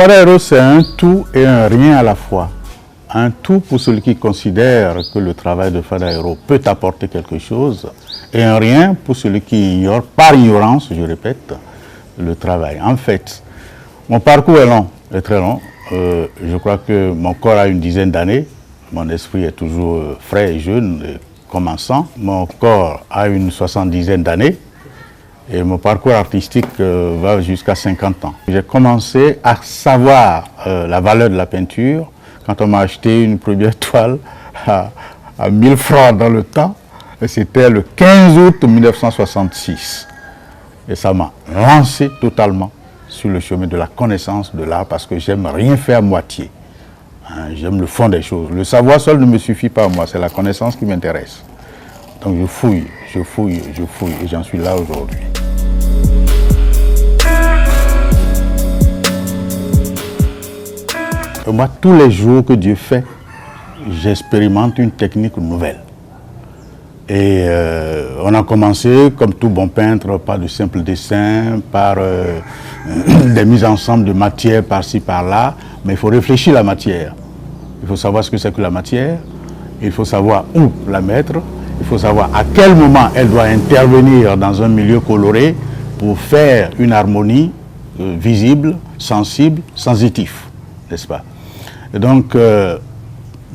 Fadaïro, c'est un tout et un rien à la fois. Un tout pour celui qui considère que le travail de Fadaïro peut apporter quelque chose, et un rien pour celui qui ignore, par ignorance, je répète, le travail. En fait, mon parcours est long, est très long. Je crois que mon corps a une dizaine d'années, mon esprit est toujours frais et jeune, commençant. Mon corps a une 70aine d'années. Et mon parcours artistique va jusqu'à 50 ans. J'ai commencé à savoir la valeur de la peinture quand on m'a acheté une première toile à 1000 francs dans le temps. C'était le 15 août 1966. Et ça m'a lancé totalement sur le chemin de la connaissance de l'art parce que j'aime rien faire à moitié. J'aime le fond des choses. Le savoir seul ne me suffit pas à moi, c'est la connaissance qui m'intéresse. Donc je fouille et j'en suis là aujourd'hui. Moi, tous les jours que Dieu fait, j'expérimente une technique nouvelle. Et on a commencé, comme tout bon peintre, par de simples dessins, par des mises ensemble de matière par-ci, par-là. Mais il faut réfléchir la matière. Il faut savoir ce que c'est que la matière. Il faut savoir où la mettre. Il faut savoir à quel moment elle doit intervenir dans un milieu coloré pour faire une harmonie visible, sensible, sensitif, n'est-ce pas? Et donc,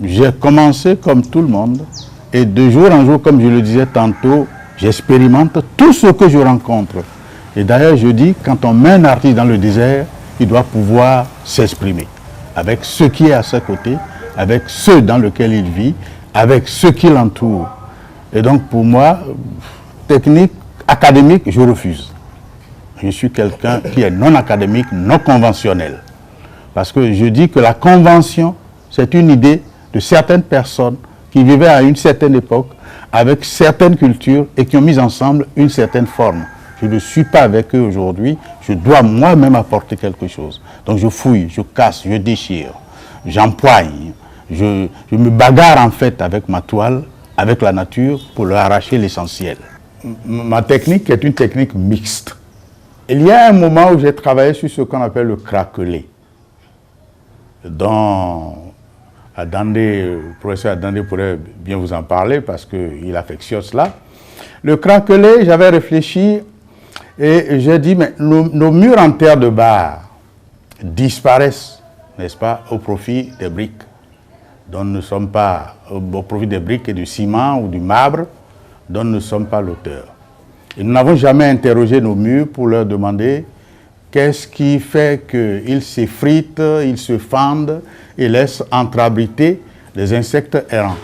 j'ai commencé comme tout le monde, et de jour en jour, comme je le disais tantôt, j'expérimente tout ce que je rencontre. Et d'ailleurs, je dis, quand on met un artiste dans le désert, il doit pouvoir s'exprimer avec ce qui est à ses côtés, avec ceux dans lesquels il vit, avec ceux qui l'entourent. Et donc, pour moi, technique académique, je refuse. Je suis quelqu'un qui est non académique, non conventionnel. Parce que je dis que la convention, c'est une idée de certaines personnes qui vivaient à une certaine époque, avec certaines cultures et qui ont mis ensemble une certaine forme. Je ne suis pas avec eux aujourd'hui, je dois moi-même apporter quelque chose. Donc je fouille, je casse, je déchire, j'empoigne, je me bagarre en fait avec ma toile, avec la nature, pour leur arracher l'essentiel. Ma technique est une technique mixte. Il y a un moment où j'ai travaillé sur ce qu'on appelle le craquelé, dont le professeur Adandé pourrait bien vous en parler parce qu'il affectionne cela. Le craquelé, j'avais réfléchi et j'ai dit, mais nos murs en terre de barre disparaissent, n'est-ce pas, au profit des briques, dont nous ne sommes pas, au profit des briques et du ciment ou du marbre, dont nous ne sommes pas l'auteur. Et nous n'avons jamais interrogé nos murs pour leur demander qu'est-ce qui fait qu'ils s'effritent, ils se fendent et laissent entreabriter les insectes errants.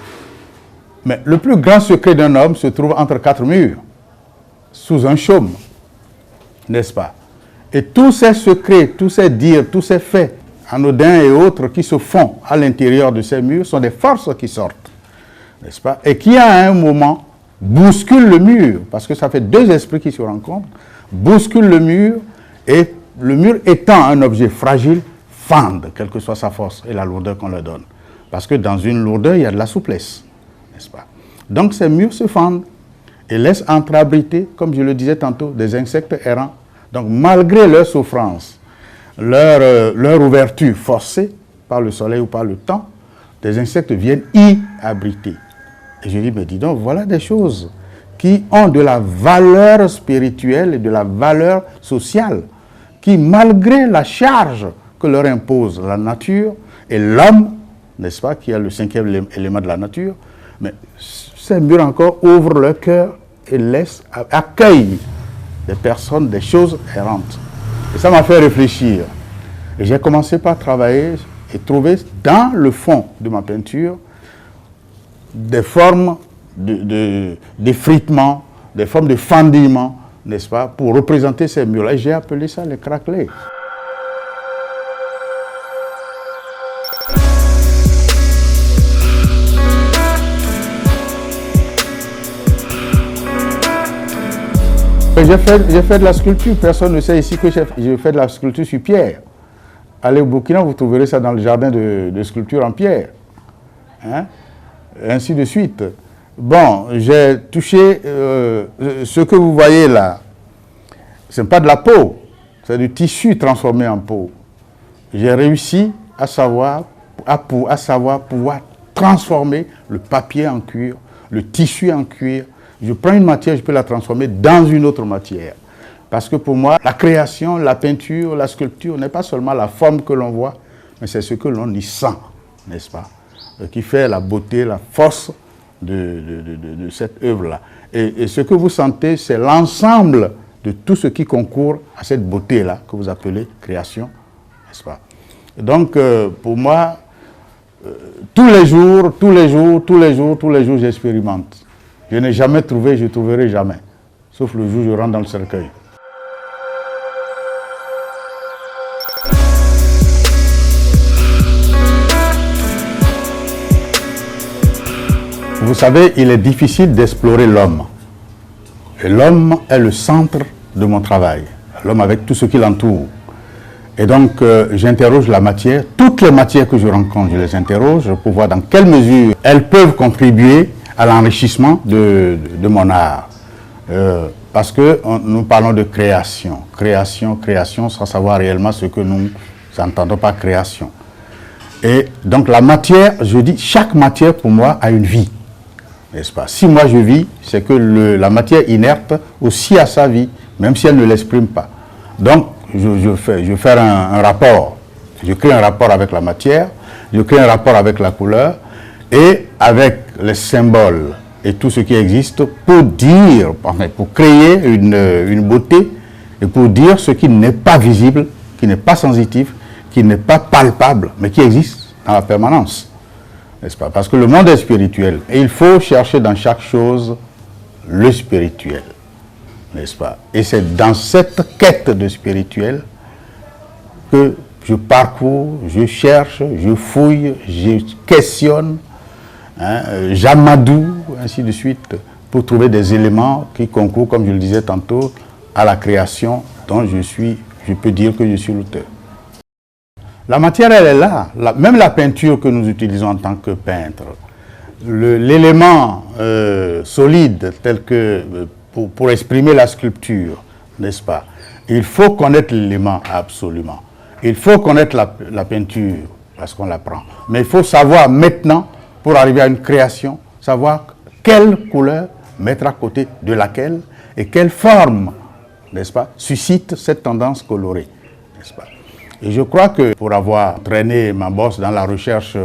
Mais le plus grand secret d'un homme se trouve entre quatre murs, sous un chaume, n'est-ce pas? Et tous ces secrets, tous ces dires, tous ces faits anodins et autres qui se font à l'intérieur de ces murs sont des forces qui sortent, n'est-ce pas? Et qui à un moment bousculent le mur, parce que ça fait deux esprits qui se rencontrent, bousculent le mur, et le mur étant un objet fragile, fendent, quelle que soit sa force et la lourdeur qu'on leur donne. Parce que dans une lourdeur, il y a de la souplesse, n'est-ce pas? Donc ces murs se fendent et laissent entreabriter, comme je le disais tantôt, des insectes errants. Donc malgré leur souffrance, leur ouverture forcée par le soleil ou par le temps, des insectes viennent y abriter. Et je dis, mais dis donc, voilà des choses qui ont de la valeur spirituelle et de la valeur sociale, qui malgré la charge que leur impose la nature et l'homme, n'est-ce pas, qui est le cinquième élément de la nature, mais ces murs encore ouvrent leur cœur et accueillent des personnes, des choses errantes. Et ça m'a fait réfléchir. Et j'ai commencé par travailler et trouver dans le fond de ma peinture des formes d'effritement, des formes de fendillement, n'est-ce pas, pour représenter ces murs-là. J'ai appelé ça les craquelés. J'ai fait de la sculpture. Personne ne sait ici que j'ai fait de la sculpture sur pierre. Allez au Burkina, vous trouverez ça dans le jardin de sculpture en pierre. Hein? Ainsi de suite. Bon, j'ai touché ce que vous voyez là. Ce n'est pas de la peau, c'est du tissu transformé en peau. j'ai réussi à savoir pouvoir transformer le papier en cuir, le tissu en cuir. Je prends une matière, je peux la transformer dans une autre matière. Parce que pour moi, la création, la peinture, la sculpture n'est pas seulement la forme que l'on voit, mais c'est ce que l'on y sent, n'est-ce pas, qui fait la beauté, la force de cette œuvre-là. Et ce que vous sentez, c'est l'ensemble de tout ce qui concourt à cette beauté-là, que vous appelez création, n'est-ce pas? Et donc, pour moi, tous les jours, j'expérimente. Je n'ai jamais trouvé, je ne trouverai jamais. Sauf le jour où je rentre dans le cercueil. Vous savez, il est difficile d'explorer l'homme. Et l'homme est le centre de mon travail. L'homme avec tout ce qui l'entoure. Et donc, j'interroge la matière. Toutes les matières que je rencontre, je les interroge pour voir dans quelle mesure elles peuvent contribuer à l'enrichissement de mon art. Parce que nous parlons de création. Création, sans savoir réellement ce que nous entendons par création. Et donc, la matière, je dis, chaque matière pour moi a une vie. N'est-ce pas? Si moi je vis, c'est que la matière inerte aussi a sa vie, même si elle ne l'exprime pas. Donc, je fais un rapport. Je crée un rapport avec la matière, je crée un rapport avec la couleur et avec les symboles et tout ce qui existe pour dire, enfin, pour créer une beauté et pour dire ce qui n'est pas visible, qui n'est pas sensitif, qui n'est pas palpable, mais qui existe dans la permanence. N'est-ce pas? Parce que le monde est spirituel et il faut chercher dans chaque chose le spirituel, n'est-ce pas? Et c'est dans cette quête de spirituel que je parcours, je cherche, je fouille, je questionne, j'amadoue, ainsi de suite, pour trouver des éléments qui concourent, comme je le disais tantôt, à la création dont je peux dire que je suis l'auteur. La matière, elle est là. Même la peinture que nous utilisons en tant que peintre, l'élément solide tel que pour exprimer la sculpture, n'est-ce pas? Il faut connaître l'élément absolument. Il faut connaître la peinture parce qu'on l'apprend. Mais il faut savoir maintenant, pour arriver à une création, savoir quelle couleur mettre à côté de laquelle et quelle forme, n'est-ce pas, suscite cette tendance colorée, n'est-ce pas? Et je crois que pour avoir traîné ma bosse dans la recherche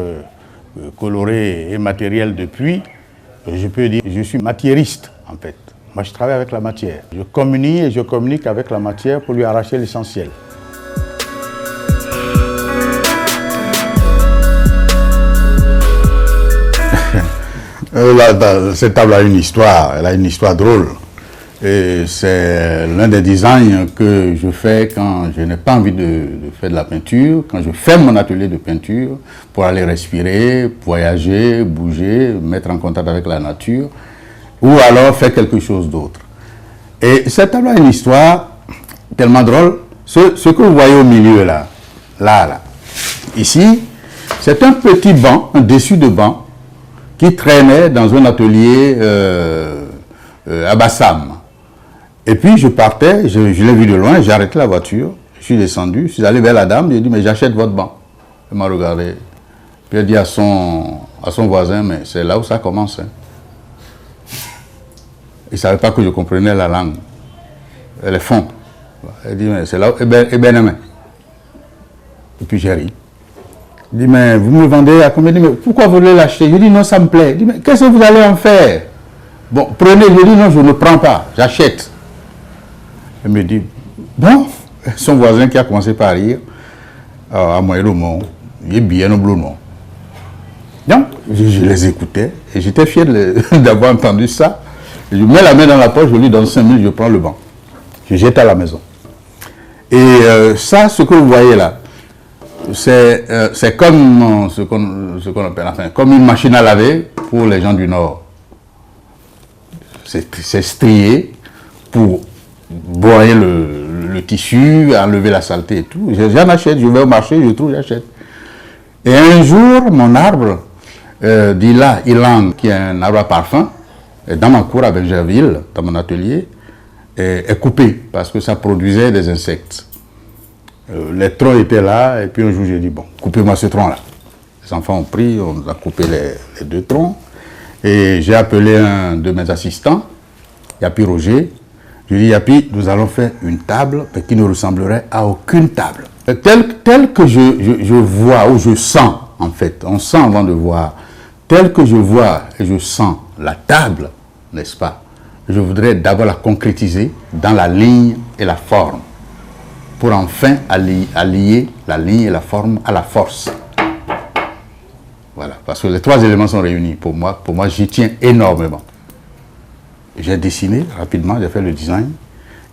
colorée et matérielle depuis, je peux dire que je suis matiériste en fait. Moi je travaille avec la matière. Je communie et je communique avec la matière pour lui arracher l'essentiel. Cette table a une histoire, elle a une histoire drôle. Et c'est l'un des designs que je fais quand je n'ai pas envie de faire de la peinture, quand je ferme mon atelier de peinture pour aller respirer, voyager, bouger, mettre en contact avec la nature, ou alors faire quelque chose d'autre. Et cette table a une histoire tellement drôle. Ce que vous voyez au milieu là, ici, c'est un petit banc, un dessus de banc, qui traînait dans un atelier à Bassam. Et puis je partais, je l'ai vu de loin, j'ai arrêté la voiture, je suis descendu, je suis allé vers la dame, j'ai dit mais j'achète votre banc. Elle m'a regardé, puis elle dit à son voisin, mais c'est là où ça commence. Hein. Il ne savait pas que je comprenais la langue, les fonds. Elle dit mais c'est là où, et ben, et puis j'ai ri. Il dit mais vous me le vendez à combien? Il dit mais pourquoi vous voulez l'acheter? Je dis non ça me plaît. Il dit mais qu'est-ce que vous allez en faire? Bon prenez, je dis non je ne prends pas, j'achète. Elle me dit, bon, son voisin qui a commencé par rire, à moi, il est bien au bleu. Donc, je les écoutais et j'étais fier d'avoir entendu ça. Je mets la main dans la poche, je lui donne 5 minutes, je prends le banc. Je jette à la maison. Et ça, ce que vous voyez là, c'est comme ce qu'on appelle, enfin, comme une machine à laver pour les gens du Nord. C'est strié pour broyer le tissu, enlever la saleté et tout. J'en achète, je vais au marché, je trouve, j'achète. Et un jour, mon arbre, d'Ila Ilang, qui est un arbre à parfum, dans ma cour à Bergerville, dans mon atelier, est coupé parce que ça produisait des insectes. Les troncs étaient là, et puis un jour j'ai dit, bon, coupez-moi ce tronc-là. Les enfants ont pris, on a coupé les 2 troncs, et j'ai appelé un de mes assistants, Yapi Roger. Je lui ai dit, Yapi, nous allons faire une table, mais qui ne ressemblerait à aucune table. Tel que je vois, ou je sens, en fait, on sent avant de voir, tel que je vois et je sens la table, n'est-ce pas, je voudrais d'abord la concrétiser dans la ligne et la forme, pour enfin allier la ligne et la forme à la force. Voilà, parce que les 3 éléments sont réunis. Pour moi, j'y tiens énormément. J'ai dessiné rapidement, j'ai fait le design,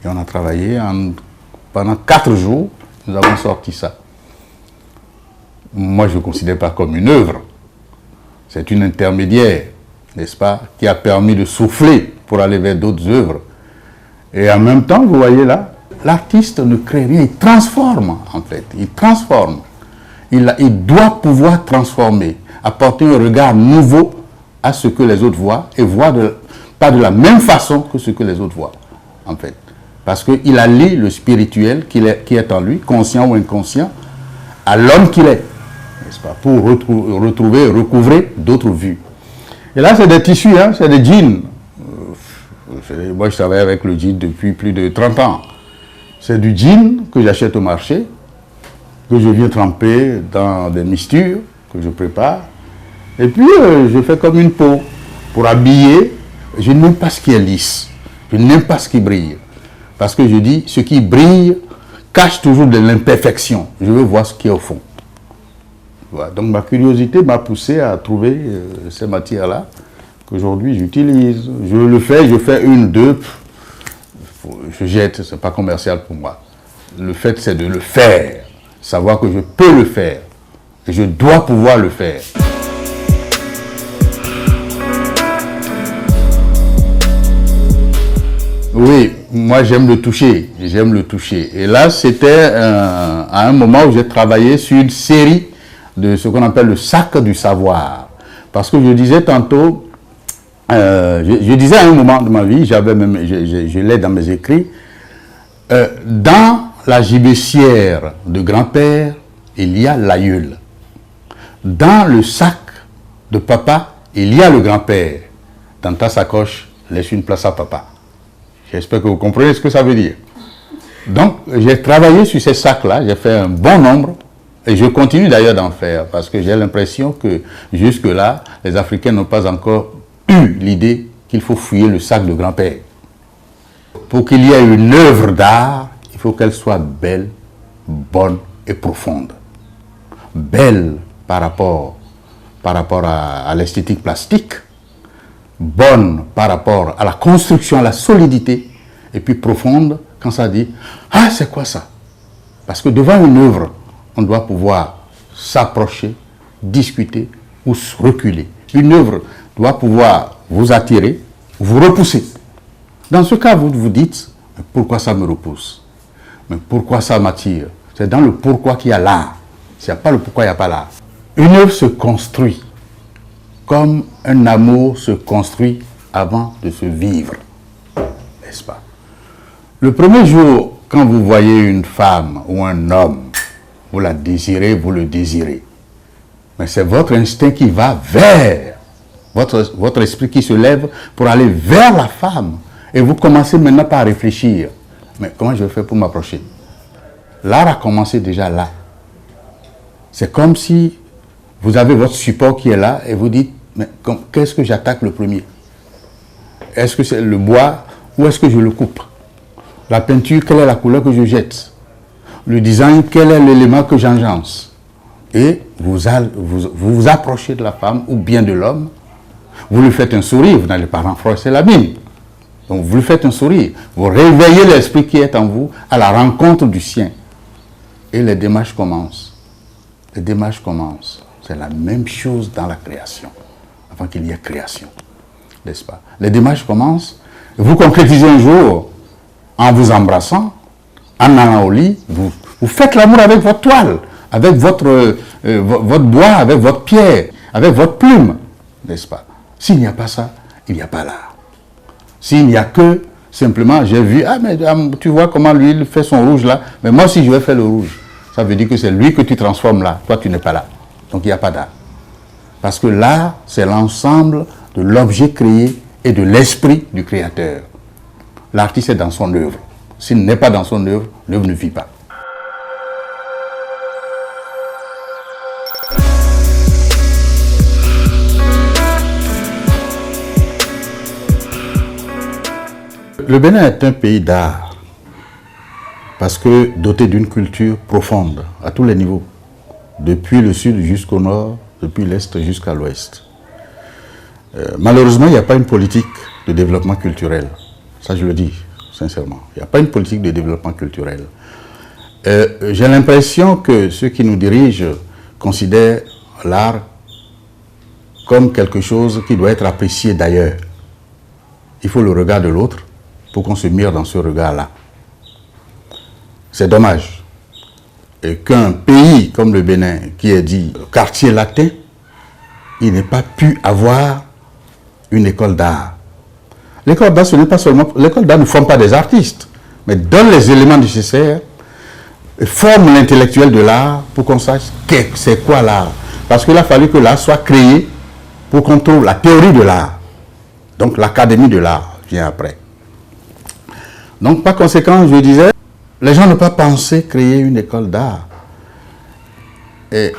et on a travaillé pendant 4 jours, nous avons sorti ça. Moi, je ne le considère pas comme une œuvre. C'est une intermédiaire, n'est-ce pas, qui a permis de souffler pour aller vers d'autres œuvres. Et en même temps, vous voyez là, l'artiste ne crée rien, il transforme en fait, il transforme. Il doit pouvoir transformer, apporter un regard nouveau à ce que les autres voient et voir pas de la même façon que ce que les autres voient, en fait. Parce qu'il allie le spirituel qui est en lui, conscient ou inconscient, à l'homme qu'il est, n'est-ce pas, pour retrouver, recouvrer d'autres vues. Et là, c'est des tissus, hein, c'est des jeans. Moi, je travaille avec le jean depuis plus de 30 ans. C'est du jean que j'achète au marché, que je viens tremper dans des mixtures que je prépare. Et puis, je fais comme une peau pour habiller. Je n'aime pas ce qui est lisse. Je n'aime pas ce qui brille. Parce que je dis, ce qui brille cache toujours de l'imperfection. Je veux voir ce qui est au fond. Voilà. Donc, ma curiosité m'a poussé à trouver ces matières-là qu'aujourd'hui j'utilise. Je fais 1, 2, je jette, ce n'est pas commercial pour moi. Le fait, c'est de le faire. Savoir que je peux le faire. Et je dois pouvoir le faire. Oui, moi j'aime le toucher. J'aime le toucher. Et là, c'était à un moment où j'ai travaillé sur une série de ce qu'on appelle le sac du savoir. Parce que je disais tantôt, je disais à un moment de ma vie, je l'ai dans mes écrits, dans la gibecière de grand-père, il y a l'aïeul. Dans le sac de papa, il y a le grand-père. Dans ta sacoche, laisse une place à papa. J'espère que vous comprenez ce que ça veut dire. Donc, j'ai travaillé sur ces sacs-là, j'ai fait un bon nombre, et je continue d'ailleurs d'en faire, parce que j'ai l'impression que jusque-là, les Africains n'ont pas encore eu l'idée qu'il faut fouiller le sac de grand-père. Pour qu'il y ait une œuvre d'art, il faut qu'elle soit belle, bonne et profonde. Belle par rapport à l'esthétique plastique, bonne par rapport à la construction, à la solidité, et puis profonde quand ça dit « Ah, c'est quoi ça ?» Parce que devant une œuvre, on doit pouvoir s'approcher, discuter ou reculer. Une œuvre doit pouvoir vous attirer, vous repousser. Dans ce cas, vous vous dites « Pourquoi ça me repousse? Mais pourquoi ça m'attire ?» C'est dans le pourquoi qu'il y a l'art. S'il n'y a pas le pourquoi, il n'y a pas l'art. Une œuvre se construit comme un amour se construit avant de se vivre, n'est-ce pas? Le premier jour, quand vous voyez une femme ou un homme, vous la désirez, vous le désirez. Mais c'est votre instinct qui va vers, votre esprit qui se lève pour aller vers la femme. Et vous commencez maintenant par réfléchir. Mais comment je fais pour m'approcher? L'art a commencé déjà là. C'est comme si vous avez votre support qui est là et vous dites, mais qu'est-ce que j'attaque le premier? Est-ce que c'est le bois ou est-ce que je le coupe? La peinture, quelle est la couleur que je jette? Le design, quel est l'élément que j'enjance? Et vous vous approchez de la femme ou bien de l'homme, vous lui faites un sourire, vous n'allez pas renforcer la mine. Donc vous lui faites un sourire, vous réveillez l'esprit qui est en vous à la rencontre du sien. Et les démarches commencent. Les démarches commencent. C'est la même chose dans la création, avant qu'il y ait création, n'est-ce pas? Les démarches commencent, vous concrétisez un jour en vous embrassant, en allant au lit, vous faites l'amour avec votre toile, avec votre bois, avec votre pierre, avec votre plume, n'est-ce pas? S'il n'y a pas ça, il n'y a pas l'art. S'il n'y a que, simplement, j'ai vu, ah mais tu vois comment lui il fait son rouge là, mais moi aussi je vais faire le rouge. ça veut dire que c'est lui que tu transformes là. Toi, tu n'es pas là. Donc, il n'y a pas d'art. Parce que l'art, c'est l'ensemble de l'objet créé et de l'esprit du créateur. L'artiste est dans son œuvre. S'il n'est pas dans son œuvre, l'œuvre ne vit pas. Le Bénin est un pays d'art, parce que doté d'une culture profonde, à tous les niveaux, depuis le sud jusqu'au nord, depuis l'est jusqu'à l'ouest. Malheureusement, il n'y a pas une politique de développement culturel. Ça, je le dis sincèrement. Il n'y a pas une politique de développement culturel. J'ai l'impression que ceux qui nous dirigent considèrent l'art comme quelque chose qui doit être apprécié d'ailleurs. Il faut le regard de l'autre pour qu'on se mire dans ce regard-là. C'est dommage qu'un pays comme le Bénin, qui est dit quartier latin, il n'ait pas pu avoir une école d'art. L'école d'art, ce n'est pas seulement... L'école d'art ne forme pas des artistes, mais donne les éléments nécessaires, forme l'intellectuel de l'art pour qu'on sache c'est quoi l'art. Parce qu'il a fallu que l'art soit créé pour qu'on trouve la théorie de l'art. Donc l'académie de l'art vient après. Donc par conséquent, je disais, les gens n'ont pas pensé créer une école d'art. Et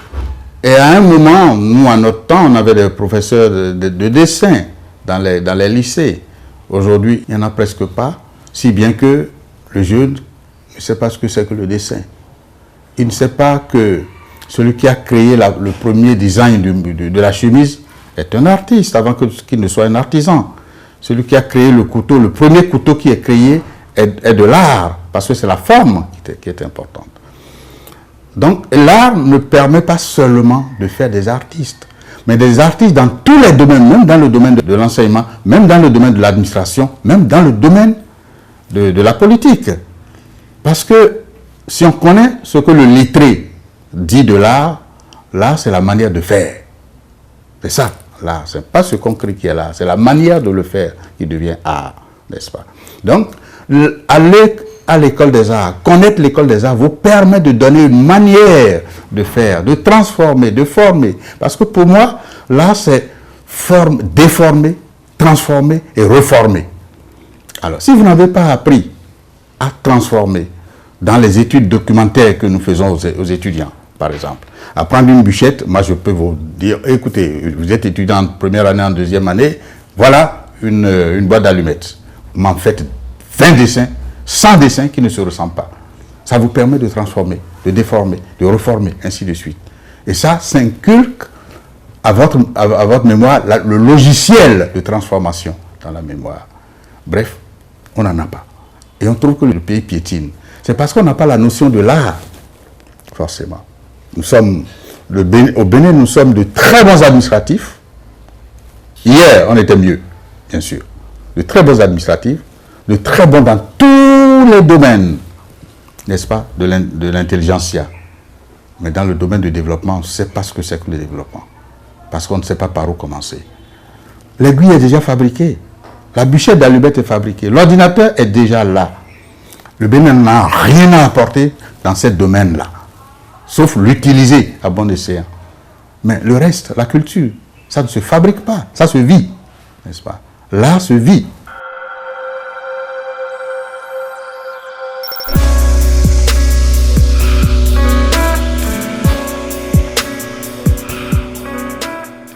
à un moment, nous, à notre temps, on avait des professeurs de dessin dans les lycées. Aujourd'hui, il n'y en a presque pas, si bien que le jeune ne sait pas ce que c'est que le dessin. Il ne sait pas que celui qui a créé le premier design de la chemise est un artiste, avant qu'il ne soit un artisan. Celui qui a créé le couteau, le premier couteau qui est créé est de l'art, parce que c'est la forme qui est importante. Donc l'art ne permet pas seulement de faire des artistes, mais des artistes dans tous les domaines, même dans le domaine de l'enseignement, même dans le domaine de l'administration, même dans le domaine de la politique. Parce que si on connaît ce que le lettré dit de l'art, l'art c'est la manière de faire. C'est ça, l'art. Ce n'est pas ce qu'on crée qui est l'art, c'est la manière de le faire qui devient art, n'est-ce pas? Donc, aller à l'école des arts, connaître l'école des arts vous permet de donner une manière de faire, de transformer, de former. Parce que pour moi, l'art c'est déformer, transformer et reformer. Alors, si vous n'avez pas appris à transformer dans les études documentaires que nous faisons aux étudiants, par exemple, à prendre une bûchette, moi je peux vous dire, écoutez, vous êtes étudiant en première année, en deuxième année, voilà une boîte d'allumettes. Vous m'en faites 20 dessins, 100 dessins qui ne se ressemblent pas. Ça vous permet de transformer, de déformer, de reformer, ainsi de suite. Et ça s'inculque à votre mémoire, le logiciel de transformation dans la mémoire. Bref, on n'en a pas. Et on trouve que le pays piétine. C'est parce qu'on n'a pas la notion de l'art, forcément. Nous sommes, au Bénin, nous sommes de très bons administratifs. Hier, on était mieux, bien sûr. De très bons administratifs, de très bons dans tous les domaines, n'est-ce pas, de l'intelligentsia. Mais dans le domaine du développement, on ne sait pas ce que c'est que le développement. Parce qu'on ne sait pas par où commencer. L'aiguille est déjà fabriquée. La bûchette d'allumette est fabriquée. L'ordinateur est déjà là. Le Bénin n'a rien à apporter dans ce domaine-là. Sauf l'utiliser à bon escient. Mais le reste, la culture, ça ne se fabrique pas. Ça se vit, n'est-ce pas? L'art se vit.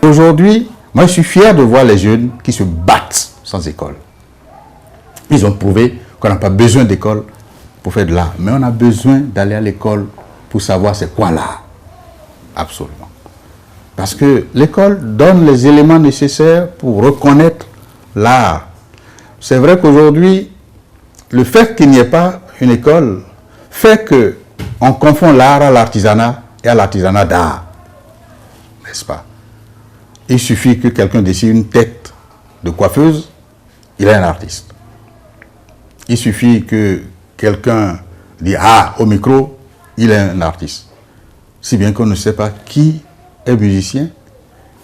Aujourd'hui, moi je suis fier de voir les jeunes qui se battent sans école. Ils ont prouvé qu'on n'a pas besoin d'école pour faire de l'art, mais on a besoin d'aller à l'école pour savoir c'est quoi l'art. Absolument. Parce que l'école donne les éléments nécessaires pour reconnaître l'art. C'est vrai qu'aujourd'hui, le fait qu'il n'y ait pas une école fait qu'on confond l'art à l'artisanat et à l'artisanat d'art. N'est-ce pas? Il suffit que quelqu'un dessine une tête de coiffeuse, il est un artiste. Il suffit que quelqu'un dise « Ah » au micro, il est un artiste. Si bien qu'on ne sait pas qui est musicien,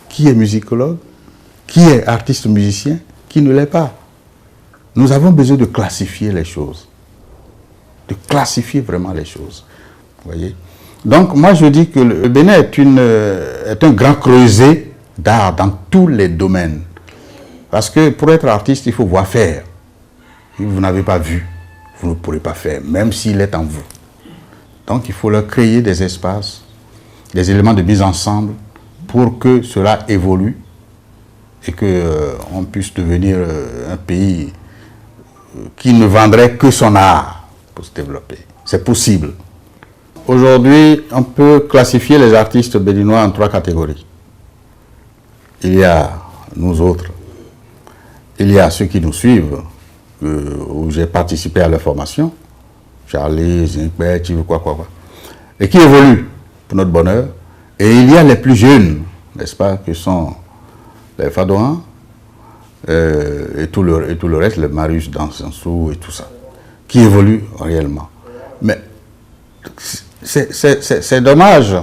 qui est musicologue, qui est artiste musicien, qui ne l'est pas. Nous avons besoin de classifier les choses. De classifier vraiment les choses. Vous voyez? Donc moi je dis que le Bénin est un grand creuset d'art dans tous les domaines. Parce que pour être artiste, il faut voir faire. Si vous n'avez pas vu, vous ne pourrez pas faire, même s'il est en vous. Donc il faut leur créer des espaces, des éléments de mise ensemble pour que cela évolue et qu'on puisse devenir un pays qui ne vendrait que son art pour se développer. C'est possible. Aujourd'hui, on peut classifier les artistes béninois en 3 catégories. Il y a nous autres, il y a ceux qui nous suivent, où j'ai participé à leur formation, Charlie, Zinkbert, quoi, et qui évoluent pour notre bonheur. Et il y a les plus jeunes, n'est-ce pas, qui sont les Fadouans et tout le reste, les Marius Dansansou et tout ça, qui évoluent réellement. Mais c'est dommage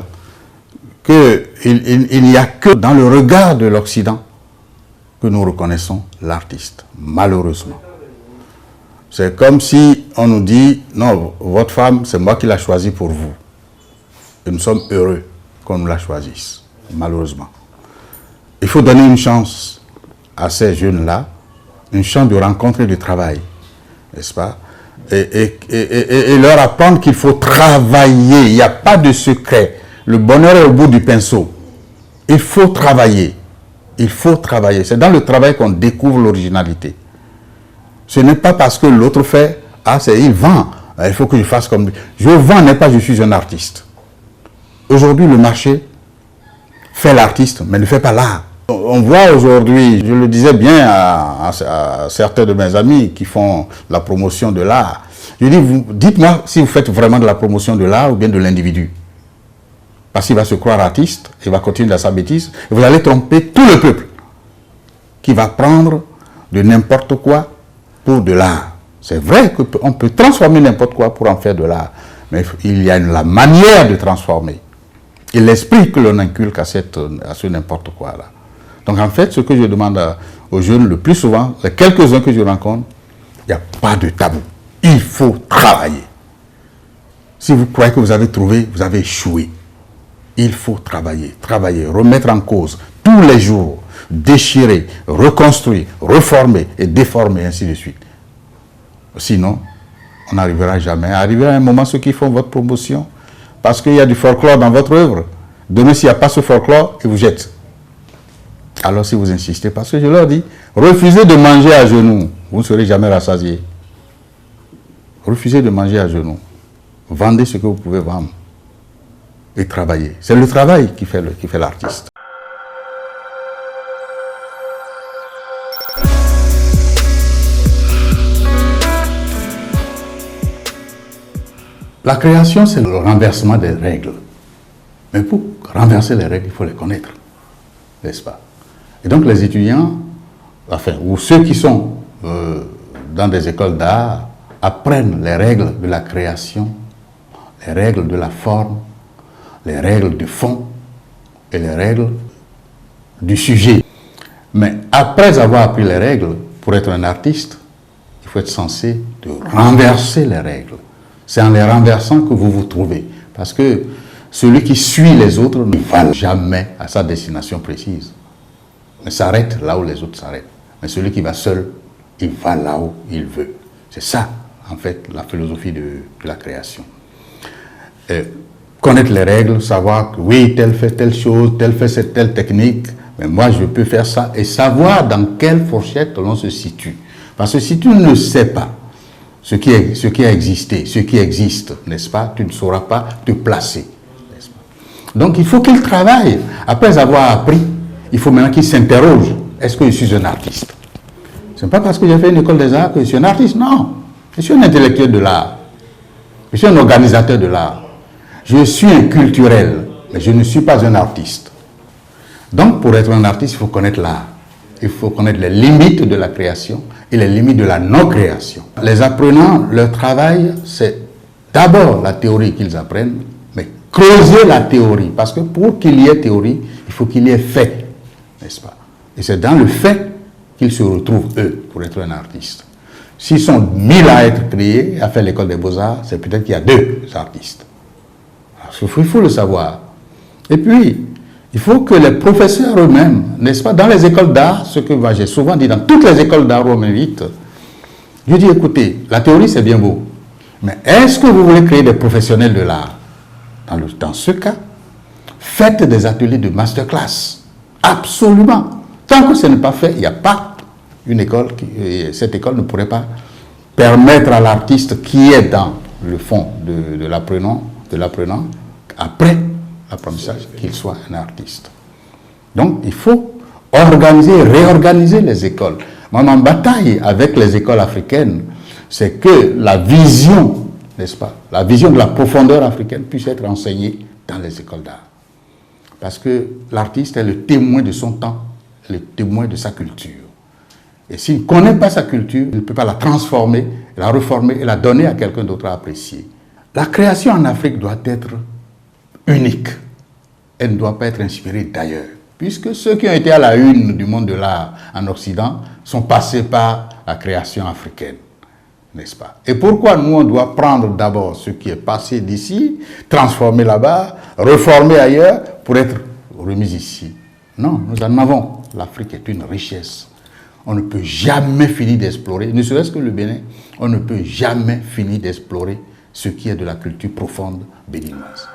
qu'il n'y a que dans le regard de l'Occident que nous reconnaissons l'artiste, malheureusement. C'est comme si on nous dit, non, votre femme, c'est moi qui l'ai choisie pour vous. Et nous sommes heureux qu'on nous la choisisse, malheureusement. Il faut donner une chance à ces jeunes-là, une chance de rencontrer du travail, n'est-ce pas? Et leur apprendre qu'il faut travailler. Il n'y a pas de secret. Le bonheur est au bout du pinceau. Il faut travailler. Il faut travailler. C'est dans le travail qu'on découvre l'originalité. Ce n'est pas parce que l'autre fait, ah, il vend, il faut que je fasse comme lui. Je vends, n'est pas je suis un artiste. Aujourd'hui, le marché fait l'artiste, mais ne fait pas l'art. On voit aujourd'hui, je le disais bien à certains de mes amis qui font la promotion de l'art. Je dis, dites-moi si vous faites vraiment de la promotion de l'art ou bien de l'individu. Parce qu'il va se croire artiste, il va continuer dans sa bêtise, et vous allez tromper tout le peuple qui va prendre de n'importe quoi pour de l'art. C'est vrai qu'on peut transformer n'importe quoi pour en faire de l'art, mais il y a la manière de transformer et l'esprit que l'on inculque à ce n'importe quoi là. Donc en fait, ce que je demande aux jeunes le plus souvent, les quelques-uns que je rencontre, il n'y a pas de tabou. Il faut travailler. Si vous croyez que vous avez trouvé, vous avez échoué. Il faut travailler, remettre en cause tous les jours, déchirer, reconstruire, reformer et déformer, ainsi de suite. Sinon, on n'arrivera jamais. Arrivera un moment, ceux qui font votre promotion, parce qu'il y a du folklore dans votre œuvre. Demain, s'il n'y a pas ce folklore, ils vous jettent. Alors si vous insistez, parce que je leur dis, refusez de manger à genoux, vous ne serez jamais rassasiés. Refusez de manger à genoux. Vendez ce que vous pouvez vendre. Et travailler. C'est le travail qui fait l'artiste. La création, c'est le renversement des règles. Mais pour renverser les règles, il faut les connaître. N'est-ce pas? Et donc les étudiants, enfin, ou ceux qui sont dans des écoles d'art, apprennent les règles de la création, les règles de la forme, les règles du fond et les règles du sujet. Mais après avoir appris les règles, pour être un artiste, il faut être censé de renverser les règles. C'est en les renversant que vous vous trouvez. Parce que celui qui suit les autres ne va jamais à sa destination précise. Il s'arrête là où les autres s'arrêtent. Mais celui qui va seul, il va là où il veut. C'est ça, en fait, la philosophie de la création. Connaître les règles, savoir que oui, tel fait telle chose, tel fait cette telle technique, mais moi je peux faire ça, et savoir dans quelle fourchette l'on se situe. Parce que si tu ne sais pas ce qui a existé, ce qui existe, n'est-ce pas, tu ne sauras pas te placer. N'est-ce pas? Donc il faut qu'il travaille. Après avoir appris, il faut maintenant qu'il s'interroge. Est-ce que je suis un artiste? Ce n'est pas parce que j'ai fait une école des arts que je suis un artiste, non. Je suis un intellectuel de l'art. Je suis un organisateur de l'art. Je suis un culturel, mais je ne suis pas un artiste. Donc, pour être un artiste, il faut connaître l'art. Il faut connaître les limites de la création et les limites de la non-création. Les apprenants, leur travail, c'est d'abord la théorie qu'ils apprennent, mais creuser la théorie. Parce que pour qu'il y ait théorie, il faut qu'il y ait fait, n'est-ce pas? Et c'est dans le fait qu'ils se retrouvent, eux, pour être un artiste. S'ils sont 1000 à être créés, à faire l'école des beaux-arts, c'est peut-être qu'il y a 2 artistes. Il faut le savoir. Et puis, il faut que les professeurs eux-mêmes, n'est-ce pas, dans les écoles d'art, ce que j'ai souvent dit dans toutes les écoles d'art où on m'invite, je dis, écoutez, la théorie c'est bien beau, mais est-ce que vous voulez créer des professionnels de l'art? Dans ce cas, faites des ateliers de masterclass. Absolument. Tant que ce n'est pas fait, il n'y a pas une école, cette école ne pourrait pas permettre à l'artiste qui est dans le fond de l'apprenant, après l'apprentissage, qu'il soit un artiste. Donc, il faut organiser, réorganiser les écoles. Moi, ma bataille avec les écoles africaines, c'est que la vision, n'est-ce pas, la vision de la profondeur africaine puisse être enseignée dans les écoles d'art. Parce que l'artiste est le témoin de son temps, le témoin de sa culture. Et s'il ne connaît pas sa culture, il ne peut pas la transformer, la reformer et la donner à quelqu'un d'autre à apprécier. La création en Afrique doit être unique. Elle ne doit pas être inspirée d'ailleurs. Puisque ceux qui ont été à la une du monde de l'art en Occident sont passés par la création africaine, n'est-ce pas? Et pourquoi nous, on doit prendre d'abord ce qui est passé d'ici, transformer là-bas, reformer ailleurs pour être remis ici? Non, nous en avons. L'Afrique est une richesse. On ne peut jamais finir d'explorer, ne serait-ce que le Bénin, on ne peut jamais finir d'explorer ce qui est de la culture profonde béninoise.